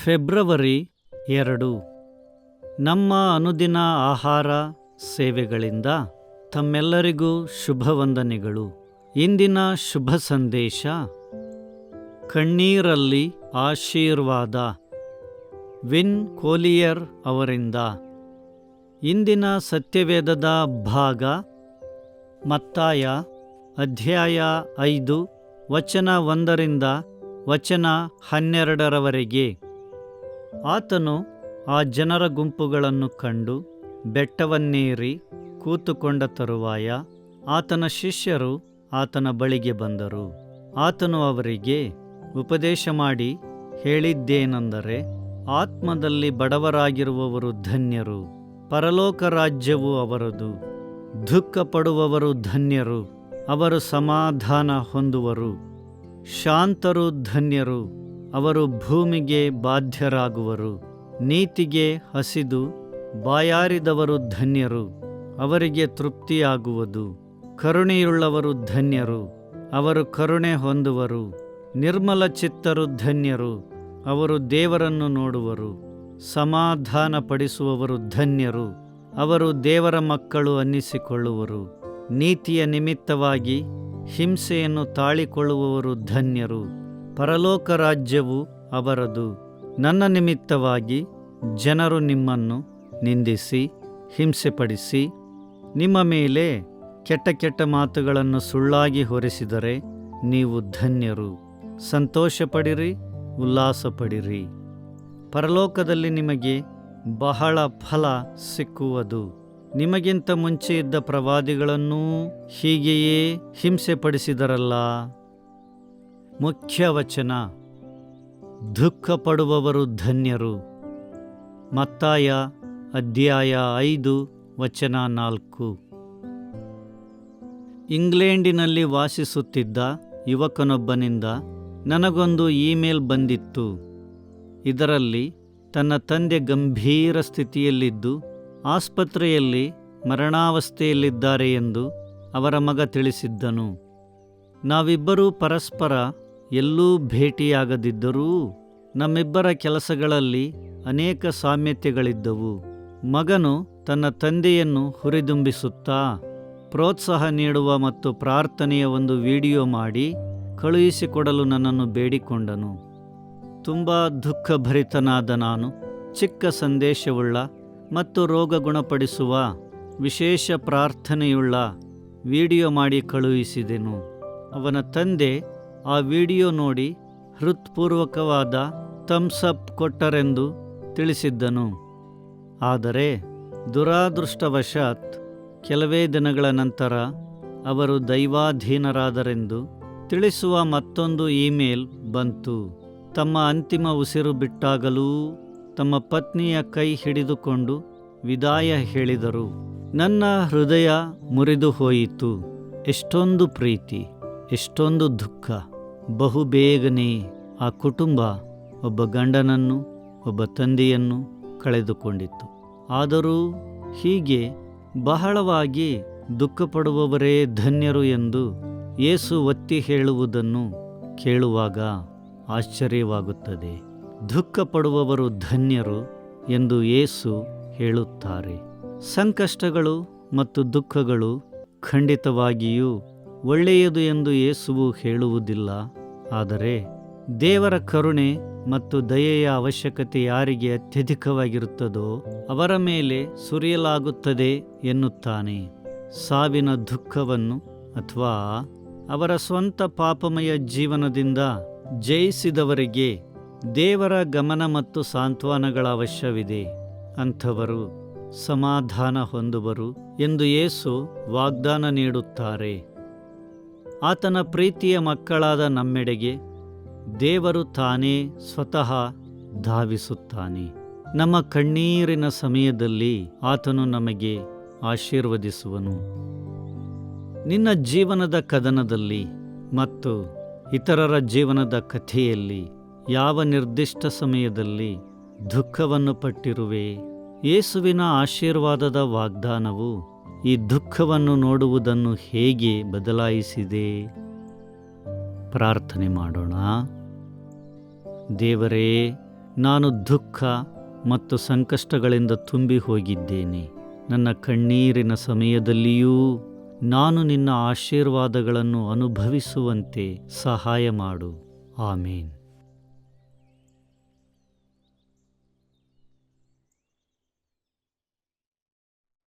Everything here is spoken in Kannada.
ಫೆಬ್ರವರಿ 2. ನಮ್ಮ ಅನುದಿನ ಆಹಾರ ಸೇವೆಗಳಿಂದ ತಮ್ಮೆಲ್ಲರಿಗೂ ಶುಭವಂದನೆಗಳು. ಇಂದಿನ ಶುಭ ಸಂದೇಶ, ಕಣ್ಣೀರಲ್ಲಿ ಆಶೀರ್ವಾದ, ವಿನ್ ಕೋಲಿಯರ್ ಅವರಿಂದ. ಇಂದಿನ ಸತ್ಯವೇದದ ಭಾಗ ಮತ್ತಾಯ ಅಧ್ಯಾಯ 5 ವಚನ 1 ವಚನ 12 ಆತನು ಆ ಜನರ ಗುಂಪುಗಳನ್ನು ಕಂಡು ಬೆಟ್ಟವನ್ನೇರಿ ಕೂತುಕೊಂಡ ತರುವಾಯ ಆತನ ಶಿಷ್ಯರು ಆತನ ಬಳಿಗೆ ಬಂದರು. ಆತನು ಅವರಿಗೆ ಉಪದೇಶ ಮಾಡಿ ಹೇಳಿದ್ದೇನೆಂದರೆ, ಆತ್ಮದಲ್ಲಿ ಬಡವರಾಗಿರುವವರು ಧನ್ಯರು, ಪರಲೋಕ ರಾಜ್ಯವು ಅವರದು. ದುಃಖ ಪಡುವವರು ಧನ್ಯರು, ಅವರು ಸಮಾಧಾನ ಹೊಂದುವರು. ಶಾಂತರು ಧನ್ಯರು, ಅವರು ಭೂಮಿಗೆ ಬಾಧ್ಯರಾಗುವರು. ನೀತಿಗೆ ಹಸಿದು ಬಾಯಾರಿದವರು ಧನ್ಯರು, ಅವರಿಗೆ ತೃಪ್ತಿಯಾಗುವುದು. ಕರುಣೆಯುಳ್ಳವರು ಧನ್ಯರು, ಅವರು ಕರುಣೆ ಹೊಂದುವರು. ನಿರ್ಮಲ ಚಿತ್ತರು ಧನ್ಯರು, ಅವರು ದೇವರನ್ನು ನೋಡುವರು. ಸಮಾಧಾನ ಪಡಿಸುವವರು ಧನ್ಯರು, ಅವರು ದೇವರ ಮಕ್ಕಳು ಅನ್ನಿಸಿಕೊಳ್ಳುವರು. ನೀತಿಯ ನಿಮಿತ್ತವಾಗಿ ಹಿಂಸೆಯನ್ನು ತಾಳಿಕೊಳ್ಳುವವರು ಧನ್ಯರು, ಪರಲೋಕ ರಾಜ್ಯವು ಅವರದು. ನನ್ನ ನಿಮಿತ್ತವಾಗಿ ಜನರು ನಿಮ್ಮನ್ನು ನಿಂದಿಸಿ ಹಿಂಸೆಪಡಿಸಿ ನಿಮ್ಮ ಮೇಲೆ ಕೆಟ್ಟ ಕೆಟ್ಟ ಮಾತುಗಳನ್ನು ಸುಳ್ಳಾಗಿ ಹೊರಿಸಿದರೆ ನೀವು ಧನ್ಯರು. ಸಂತೋಷಪಡಿರಿ, ಉಲ್ಲಾಸಪಡಿರಿ. ಪರಲೋಕದಲ್ಲಿ ನಿಮಗೆ ಬಹಳ ಫಲ ಸಿಕ್ಕುವುದು. ನಿಮಗಿಂತ ಮುಂಚೆ ಇದ್ದ ಪ್ರವಾದಿಗಳನ್ನೂ ಹೀಗೆಯೇ ಹಿಂಸೆಪಡಿಸಿದರಲ್ಲ. ಮುಖ್ಯ ವಚನ, ದುಃಖ ಪಡುವವರು ಧನ್ಯರು. ಮತ್ತಾಯ ಅಧ್ಯಾಯ 5 ವಚನ 4. ಇಂಗ್ಲೆಂಡಿನಲ್ಲಿ ವಾಸಿಸುತ್ತಿದ್ದ ಯುವಕನೊಬ್ಬನಿಂದ ನನಗೊಂದು ಇಮೇಲ್ ಬಂದಿತ್ತು. ಇದರಲ್ಲಿ ತನ್ನ ತಂದೆ ಗಂಭೀರ ಸ್ಥಿತಿಯಲ್ಲಿದ್ದು ಆಸ್ಪತ್ರೆಯಲ್ಲಿ ಮರಣಾವಸ್ಥೆಯಲ್ಲಿದ್ದಾರೆ ಎಂದು ಅವರ ಮಗ ತಿಳಿಸಿದ್ದನು. ನಾವಿಬ್ಬರೂ ಪರಸ್ಪರ ಎಲ್ಲೂ ಭೇಟಿಯಾಗದಿದ್ದರೂ ನಮ್ಮಿಬ್ಬರ ಕೆಲಸಗಳಲ್ಲಿ ಅನೇಕ ಸಾಮ್ಯತೆಗಳಿದ್ದವು. ಮಗನು ತನ್ನ ತಂದೆಯನ್ನು ಹುರಿದುಂಬಿಸುತ್ತಾ ಪ್ರೋತ್ಸಾಹ ನೀಡುವ ಮತ್ತು ಪ್ರಾರ್ಥನೆಯ ಒಂದು ವಿಡಿಯೋ ಮಾಡಿ ಕಳುಹಿಸಿಕೊಡಲು ನನ್ನನ್ನು ಬೇಡಿಕೊಂಡನು. ತುಂಬ ದುಃಖಭರಿತನಾದ ನಾನು ಚಿಕ್ಕ ಸಂದೇಶವುಳ್ಳ ಮತ್ತು ರೋಗ ಗುಣಪಡಿಸುವ ವಿಶೇಷ ಪ್ರಾರ್ಥನೆಯುಳ್ಳ ವಿಡಿಯೋ ಮಾಡಿ ಕಳುಹಿಸಿದೆನು. ಅವನ ತಂದೆ ಆ ವಿಡಿಯೋ ನೋಡಿ ಹೃತ್ಪೂರ್ವಕವಾದ ಥಮ್ಸಪ್ ಕೊಟ್ಟರೆಂದು ತಿಳಿಸಿದ್ದನು. ಆದರೆ ದುರಾದೃಷ್ಟವಶಾತ್ ಕೆಲವೇ ದಿನಗಳ ನಂತರ ಅವರು ದೈವಾಧೀನರಾದರೆಂದು ತಿಳಿಸುವ ಮತ್ತೊಂದು ಇಮೇಲ್ ಬಂತು. ತಮ್ಮ ಅಂತಿಮ ಉಸಿರು ಬಿಟ್ಟಾಗಲೂ ತಮ್ಮ ಪತ್ನಿಯ ಕೈ ಹಿಡಿದುಕೊಂಡು ವಿದಾಯ ಹೇಳಿದರು. ನನ್ನ ಹೃದಯ ಮುರಿದು ಹೋಯಿತು. ಎಷ್ಟೊಂದು ಪ್ರೀತಿ, ಎಷ್ಟೊಂದು ದುಃಖ. ಬಹುಬೇಗನೆ ಆ ಕುಟುಂಬ ಒಬ್ಬ ಗಂಡನನ್ನು, ಒಬ್ಬ ತಂದೆಯನ್ನು ಕಳೆದುಕೊಂಡಿತ್ತು. ಆದರೂ ಹೀಗೆ ಬಹಳವಾಗಿ ದುಃಖಪಡುವವರೇ ಧನ್ಯರು ಎಂದು ಯೇಸು ಒತ್ತಿ ಹೇಳುವುದನ್ನು ಕೇಳುವಾಗ ಆಶ್ಚರ್ಯವಾಗುತ್ತದೆ. ದುಃಖ ಪಡುವವರು ಧನ್ಯರು ಎಂದು ಯೇಸು ಹೇಳುತ್ತಾರೆ. ಸಂಕಷ್ಟಗಳು ಮತ್ತು ದುಃಖಗಳು ಖಂಡಿತವಾಗಿಯೂ ಒಳ್ಳೆಯದು ಎಂದು ಯೇಸುವು ಹೇಳುವುದಿಲ್ಲ. ಆದರೆ ದೇವರ ಕರುಣೆ ಮತ್ತು ದಯೆಯ ಅವಶ್ಯಕತೆ ಯಾರಿಗೆ ಅತ್ಯಧಿಕವಾಗಿರುತ್ತದೋ ಅವರ ಮೇಲೆ ಸುರಿಯಲಾಗುತ್ತದೆ ಎನ್ನುತ್ತಾನೆ. ಸಾವಿನ ದುಃಖವನ್ನು ಅಥವಾ ಅವರ ಸ್ವಂತ ಪಾಪಮಯ ಜೀವನದಿಂದ ಜಯಿಸಿದವರಿಗೆ ದೇವರ ಗಮನ ಮತ್ತು ಸಾಂತ್ವನಗಳ ಅವಶ್ಯವಿದೆ. ಅಂಥವರು ಸಮಾಧಾನ ಹೊಂದುವರು ಎಂದು ಯೇಸು ವಾಗ್ದಾನ ನೀಡುತ್ತಾರೆ. ಆತನ ಪ್ರೀತಿಯ ಮಕ್ಕಳಾದ ನಮ್ಮೆಡೆಗೆ ದೇವರು ತಾನೇ ಸ್ವತಃ ಧಾವಿಸುತ್ತಾನೆ. ನಮ್ಮ ಕಣ್ಣೀರಿನ ಸಮಯದಲ್ಲಿ ಆತನು ನಮಗೆ ಆಶೀರ್ವದಿಸುವನು. ನಿನ್ನ ಜೀವನದ ಕದನದಲ್ಲಿ ಮತ್ತು ಇತರರ ಜೀವನದ ಕಥೆಯಲ್ಲಿ ಯಾವ ನಿರ್ದಿಷ್ಟ ಸಮಯದಲ್ಲಿ ದುಃಖವನ್ನು ಪಟ್ಟಿರುವೆ? ಯೇಸುವಿನ ಆಶೀರ್ವಾದದ ವಾಗ್ದಾನವು ಈ ದುಃಖವನ್ನು ನೋಡುವುದನ್ನು ಹೇಗೆ ಬದಲಾಯಿಸಿದೆ? ಪ್ರಾರ್ಥನೆ ಮಾಡೋಣ. ದೇವರೇ, ನಾನು ದುಃಖ ಮತ್ತು ಸಂಕಷ್ಟಗಳಿಂದ ತುಂಬಿ ಹೋಗಿದ್ದೇನೆ. ನನ್ನ ಕಣ್ಣೀರಿನ ಸಮಯದಲ್ಲಿಯೂ ನಾನು ನಿನ್ನ ಆಶೀರ್ವಾದಗಳನ್ನು ಅನುಭವಿಸುವಂತೆ ಸಹಾಯ ಮಾಡು. ಆಮೇನ್.